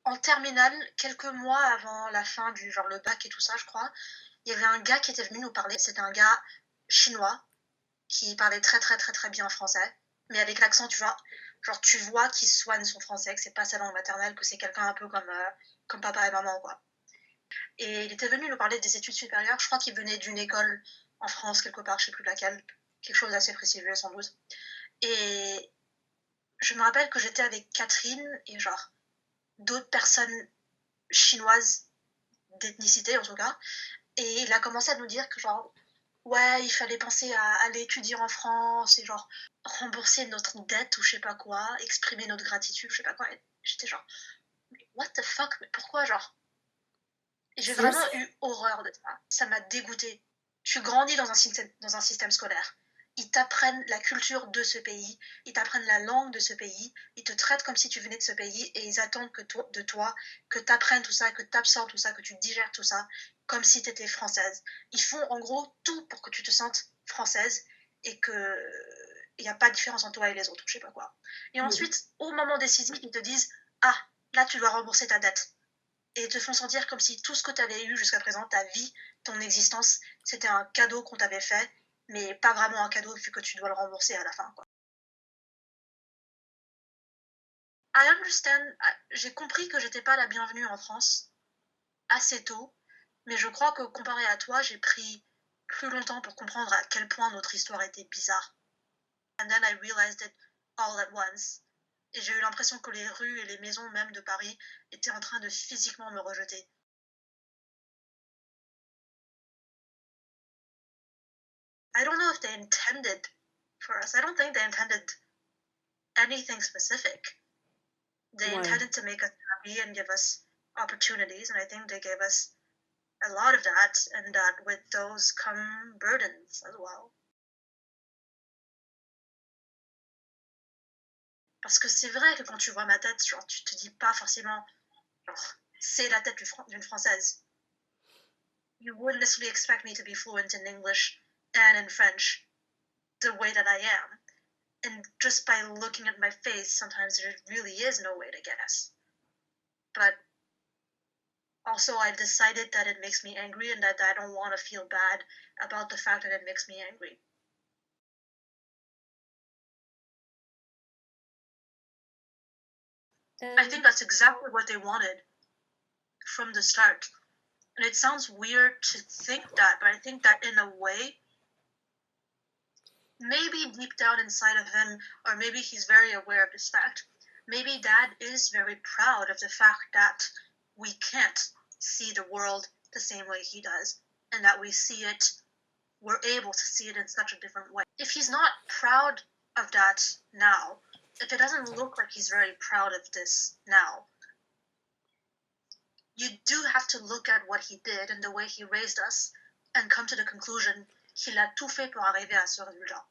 en terminale, quelques mois avant la fin du genre le bac et tout ça, je crois, il y avait un gars qui était venu nous parler. C'était un gars chinois qui parlait très très très très bien français, mais avec l'accent, tu vois, genre tu vois qu'il soigne son français, que c'est pas sa langue maternelle, que c'est quelqu'un un peu comme papa et maman, quoi. Et il était venu nous parler des études supérieures. Je crois qu'il venait d'une école en France, quelque part, je sais plus laquelle, quelque chose d'assez prestigieux sans doute. Et je me rappelle que j'étais avec Catherine et genre d'autres personnes chinoises d'ethnicité en tout cas. Et il a commencé à nous dire que genre, ouais, il fallait penser à aller étudier en France et genre rembourser notre dette ou je sais pas quoi, exprimer notre gratitude, je sais pas quoi. Et j'étais genre, mais what the fuck, mais pourquoi genre? Et j'ai vraiment Seriously? eu horreur de ça. Ça m'a dégoûtée. Tu grandis dans un système scolaire. Ils t'apprennent la culture de ce pays, ils t'apprennent la langue de ce pays, ils te traitent comme si tu venais de ce pays et ils attendent de toi que tu apprennes tout ça, que tu absorbes tout ça, que tu digères tout ça, comme si tu étais française. Ils font en gros tout pour que tu te sentes française et que il n'y a pas de différence entre toi et les autres, je sais pas quoi. Et ensuite, au moment décisif, ils te disent ah, là tu dois rembourser ta dette et te font sentir comme si tout ce que tu avais eu jusqu'à présent, ta vie, ton existence, c'était un cadeau qu'on t'avait fait, mais pas vraiment un cadeau vu que tu dois le rembourser à la fin, quoi. I understand, j'ai compris que j'étais pas la bienvenue en France assez tôt, mais je crois que comparé à toi, j'ai pris plus longtemps pour comprendre à quel point notre histoire était bizarre. And then I realized it all at once. Et j'ai eu l'impression que les rues et les maisons même de Paris étaient en train de physiquement me rejeter. I don't know if they intended for us. I don't think they intended anything specific. They Ouais. intended to make us happy and give us opportunities, and I think they gave us a lot of that, and that with those come burdens as well. Parce que c'est vrai que quand tu vois ma tête, genre, tu te dis pas forcément, genre, c'est la tête d'une Française. You wouldn't necessarily expect me to be fluent in English and in French the way that I am. And just by looking at my face, sometimes there really is no way to guess. But also, I've decided that it makes me angry and that I don't want to feel bad about the fact that it makes me angry. I think that's exactly what they wanted from the start. And it sounds weird to think that, but I think that in a way, maybe deep down inside of him, or maybe he's very aware of this fact, maybe Dad is very proud of the fact that we can't see the world the same way he does, and that we're able to see it in such a different way. If he's not proud of that now, if it doesn't look like he's very proud of this now, you do have to look at what he did and the way he raised us and come to the conclusion qu'il a tout fait pour arriver à ce résultat.